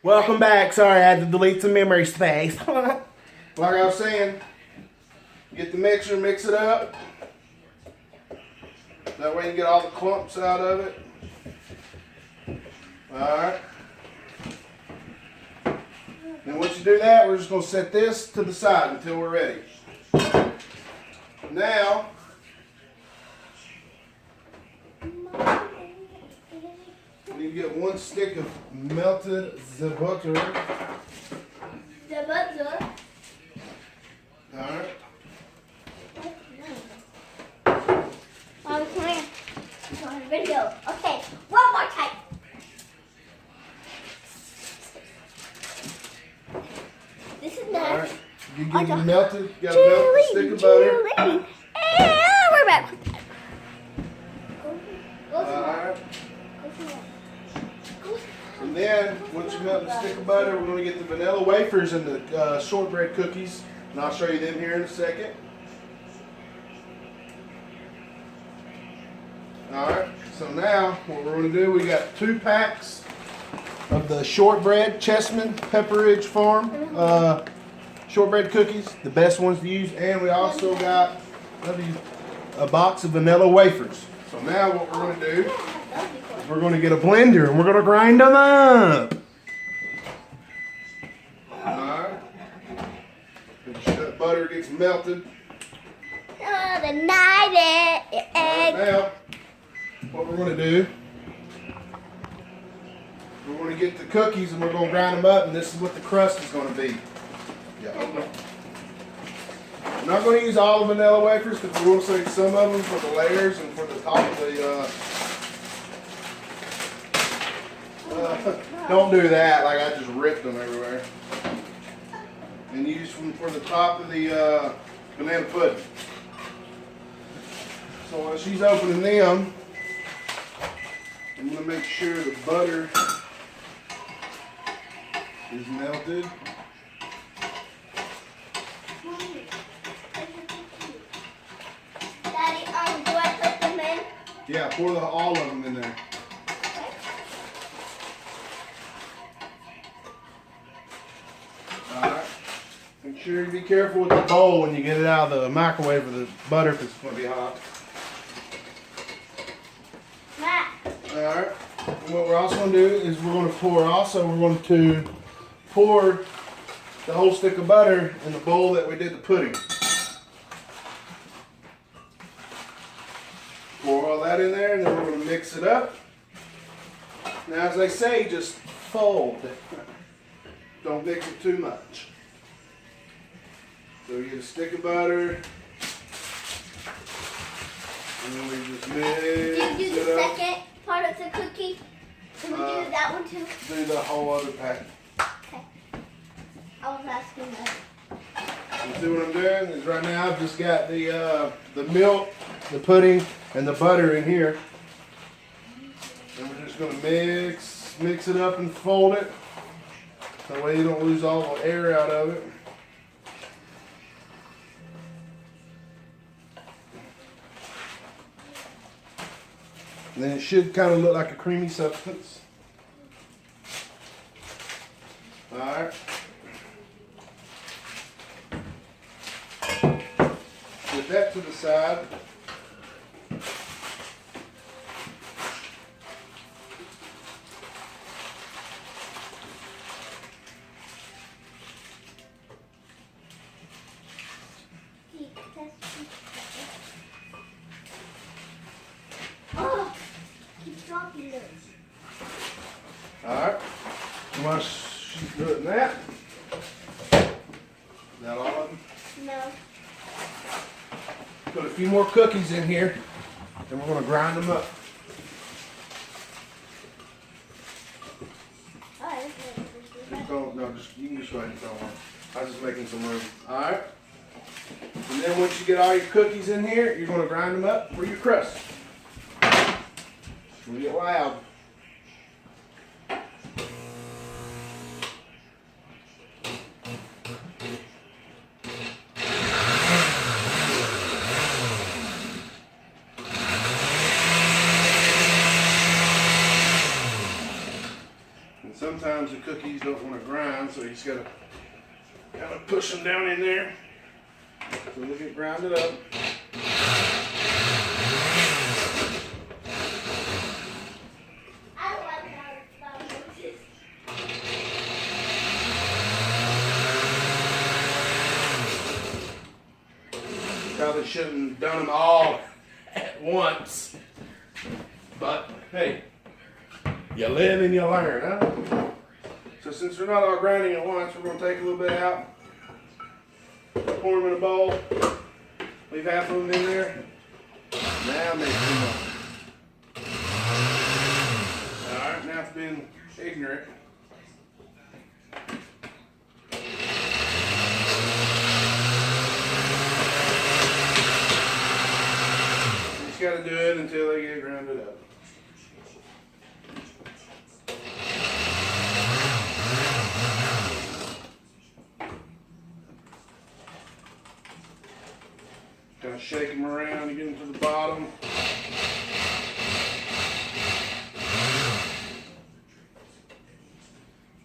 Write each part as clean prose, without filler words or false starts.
Welcome back. Sorry, I had to delete some memory space. Like I was saying, get the mixer, mix it up. That way you get all the clumps out of it. Alright. Then once you do that, we're just going to set this to the side until we're ready. Now, we need to get 1 stick of melted the butter. The butter. Alright. Come here. It's on video. Okay, one more time. This is next. Alright. You get it melted. You got to melt the stick of butter. And we're back. Alright. And then, once you melt the stick of butter, we're going to get the vanilla wafers and the shortbread cookies. And I'll show you them here in a second. Alright, so now what we're going to do, we got 2 packs of the shortbread Chessman Pepperidge Farm shortbread cookies, the best ones to use. And we also got a box of vanilla wafers. So now what we're going to do, we're going to get a blender and we're going to grind them up. Alright. Make sure that butter gets melted. Oh, the night egg. Now, what we're going to do, we're going to get the cookies and we're going to grind them up, and this is what the crust is going to be. Yeah, open it. We're not going to use all the vanilla wafers because we're going to save some of them for the layers and for the top of the don't do that, like I just ripped them everywhere. And use them for the top of the banana pudding. So while she's opening them, I'm going to make sure the butter is melted. Daddy, do I put them in? Yeah, pour all of them in there. Alright. Make sure you be careful with the bowl when you get it out of the microwave or the butter because it's going to be hot. Alright. And what we're also going to do is we're going to pour the whole stick of butter in the bowl that we did the pudding. Pour all that in there and then we're going to mix it up. Now as they say, just fold. Don't mix it too much. So we get a stick of butter. And then we just mix Do you do it the up. second part of the cookie? Can we do that one too? Do the whole other pack. Okay. I was asking that. You see what I'm doing? Is right now I've just got the milk, the pudding, and the butter in here. And we're just going to mix it up and fold it. That way you don't lose all the air out of it. And then it should kind of look like a creamy substance. Alright. Put that to the side. Oh, keep dropping those. Alright. While she's doing that, is that all of them? No. Put a few more cookies in here, and we're going to grind them up. No, you can just go ahead and throw one. I was just making some room. Alright. And then once you get all your cookies in here, you're going to grind them up for your crust. It's going to get loud. sometimes the cookies don't want to grind, so you just gotta kind of push them down in there so they get grounded up. I like how Moses. Probably shouldn't have done them all at once, but hey, you live and you learn, huh? So since they're not all grinding at once, we're going to take a little bit out, pour them in a bowl, leave half of them in there. Now make them up. Alright, now it's been ignorant. You just got to do it until they get grounded up. Kind of shake them around to get them to the bottom.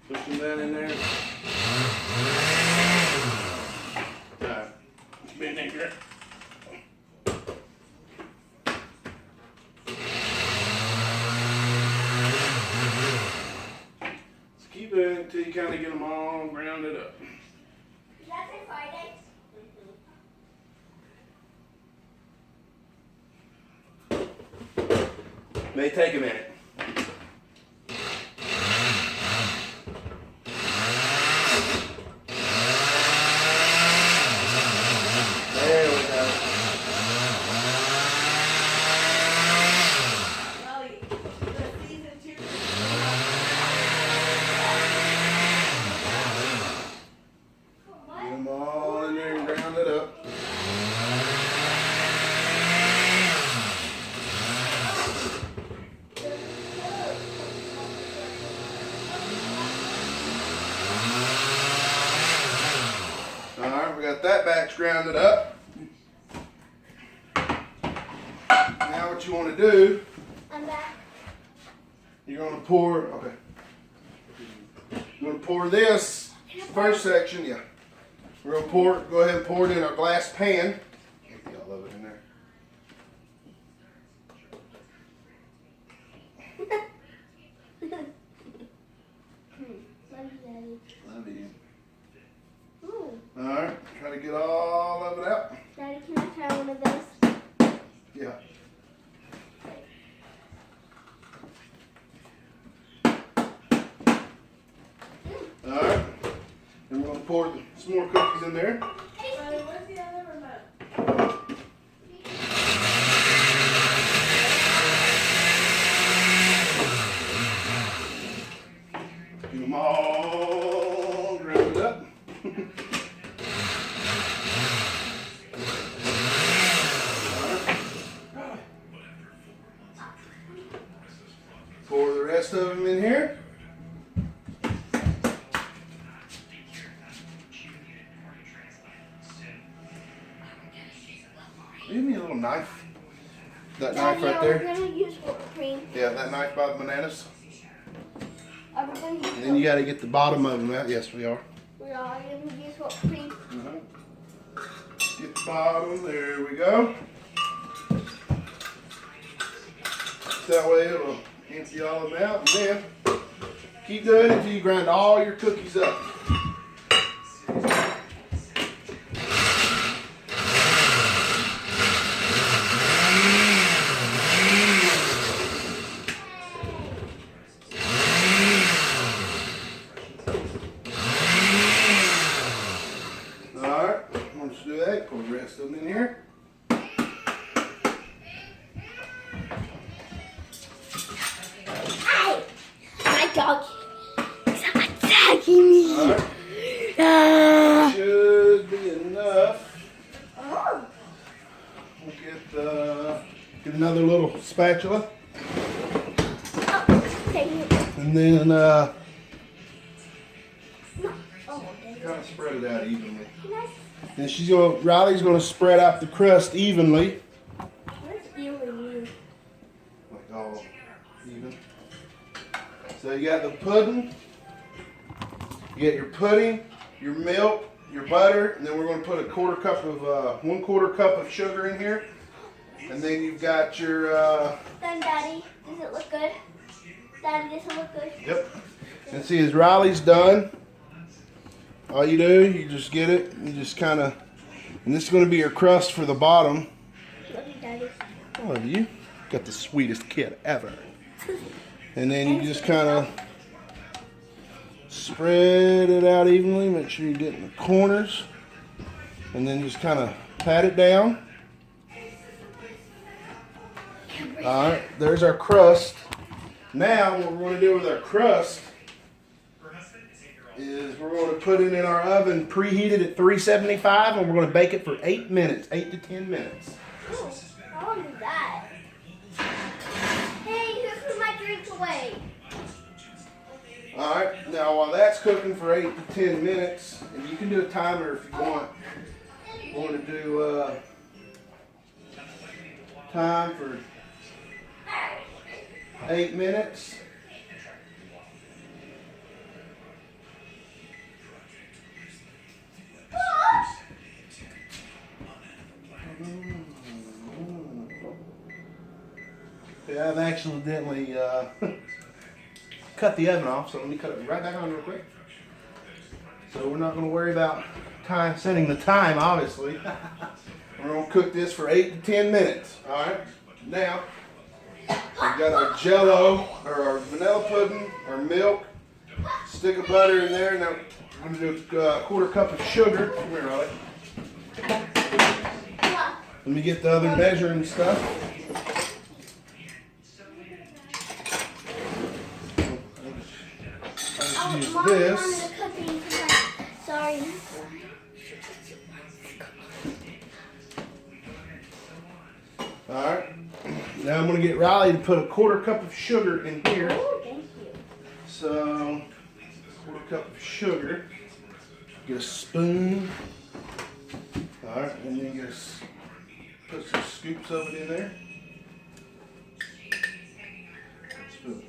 Push them down in there. Alright, it's been ignorant. Just keep doing it until you kind of get them all grounded up. Is that say Friday? May take a minute. There we go. Get them all in there and ground it up. Alright, we got that batch grounded up. Now what you want to do, I'm back. you're going to pour, okay. You're going to pour this first section, yeah. We're going to pour, go ahead and pour it in our glass pan. Get all of it in there. Love you, Daddy. Love you. Ooh. Alright, try to get all of it out. Daddy, can I try one of those? Yeah. Alright, then we're going to pour some more cookies in there. Where's the other remote? Get them all grounded up. Pour the rest of them in here. Give me a little knife. That knife right We're there. gonna use whipped cream. Yeah, that knife by the bananas. Are we gonna use And then you got to get the bottom of them out. Yes, we are. We are gonna use whipped cream. Get the bottom. There we go. That way it'll empty all of them out. And then keep doing it until you grind all your cookies up. Alright, once you do that, pour the rest of them in here. Hey! My dog is attacking me. Alright, Ah. should be enough. Oh. We'll get another little spatula. Oh, thank you. And then Oh, kind of spread it out evenly. can I? And Riley's gonna spread out the crust evenly. Where's you? Like all even. So you got the pudding You get your pudding, your milk, your butter, and then we're going to put a 1/4 cup of sugar in here. And then you've got your, Then, Daddy, does it look good? Daddy, does it look good? yep. And see, as Riley's done, all you do, you just get it, you just kind of, and this is going to be your crust for the bottom. Love you, Daddy. I love you. Got the sweetest kid ever. And then you just kind of spread it out evenly. Make sure you're getting the corners. And then just kind of pat it down. Alright, there's our crust. Now what we're going to do with our crust is we're going to put it in our oven preheated at 375 and we're going to bake it for 8 minutes, 8 to 10 minutes. Ooh, I want to do that. Hey, who threw my drink away? Alright, now while that's cooking for 8 to 10 minutes, and you can do a timer if you want, we're going to do time for 8 minutes. Yeah, I've accidentally cut the oven off, so let me cut it right back on real quick. So we're not going to worry about setting the time, obviously. We're going to cook this for 8 to 10 minutes. All right. Now we've got our Jello or our vanilla pudding, our milk, stick of butter in there. Now I'm going to do a 1/4 cup of sugar. Come here, Riley. Let me get the other measuring stuff. Use Mom this. wanted to cook these tonight. Sorry. Alright. Now I'm going to get Riley to put a 1/4 cup of sugar in here. Oh, thank you. So, 1/4 cup of sugar. Get a spoon. Alright, and then just put some scoops of it in there. Spoon.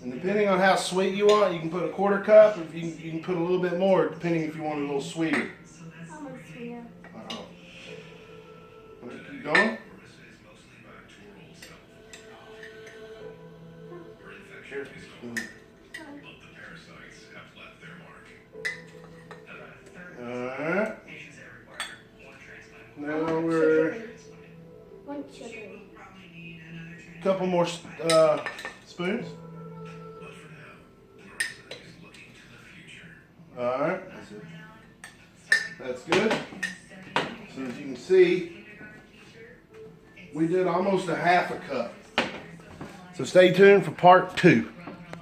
And depending on how sweet you want, you can put a 1/4 cup. If you can put a little bit more, depending if you want it a little sweeter. I'm gonna see you. Uh-oh. Want to keep going? Here. Alright. Now we're One sugar. a couple more spoons. Alright. That's good. So as you can see, we did almost a 1/2 cup. So stay tuned for part 2.